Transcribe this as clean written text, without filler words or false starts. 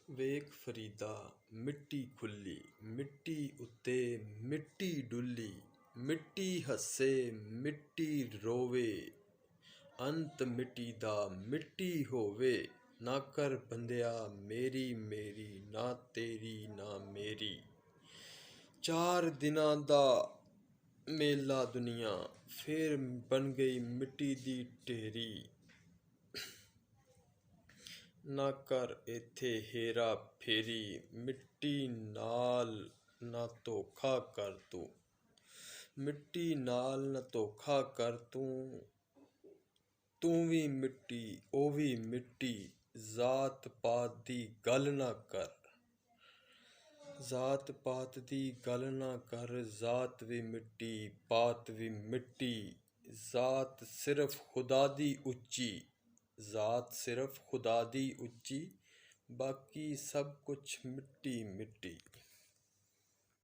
ਵੇਖ ਫਰੀਦਾ ਮਿੱਟੀ ਖੁੱਲੀ, ਮਿੱਟੀ ਉੱਤੇ ਮਿੱਟੀ ਡੁੱਲੀ, ਮਿੱਟੀ ਹੱਸੇ ਮਿੱਟੀ ਰੋਵੇ, ਅੰਤ ਮਿੱਟੀ ਦਾ ਮਿੱਟੀ ਹੋਵੇ। ਨਾ ਕਰ ਬੰਦਿਆ ਮੇਰੀ ਮੇਰੀ, ਨਾ ਤੇਰੀ ਨਾ ਮੇਰੀ। 4 ਦਿਨਾਂ ਦਾ ਮੇਲਾ ਦੁਨੀਆ, ਫੇਰ ਬਣ ਗਈ ਮਿੱਟੀ ਦੀ ਢੇਰੀ। ਨਾ ਕਰ ਏਥੇ ਹੇਰਾ ਫੇਰੀ, ਮਿੱਟੀ ਨਾਲ ਨਾ ਧੋਖਾ ਕਰ ਤੂੰ। ਮਿੱਟੀ ਨਾਲ ਨਾ ਧੋਖਾ ਕਰ ਤੂੰ। ਤੂੰ ਵੀ ਮਿੱਟੀ ਉਹ ਵੀ ਮਿੱਟੀ, ਜ਼ਾਤ ਪਾਤ ਦੀ ਗੱਲ ਨਾ ਕਰ। ਜ਼ਾਤ ਪਾਤ ਦੀ ਗੱਲ ਨਾ ਕਰ, ਜ਼ਾਤ ਵੀ ਮਿੱਟੀ ਪਾਤ ਵੀ ਮਿੱਟੀ। ਜ਼ਾਤ ਸਿਰਫ ਖੁਦਾ ਦੀ ਉੱਚੀ, ਜ਼ਾਤ ਸਿਰਫ ਖੁਦਾ ਦੀ ਉੱਚੀ, ਬਾਕੀ ਸਭ ਕੁਛ ਮਿੱਟੀ ਮਿੱਟੀ।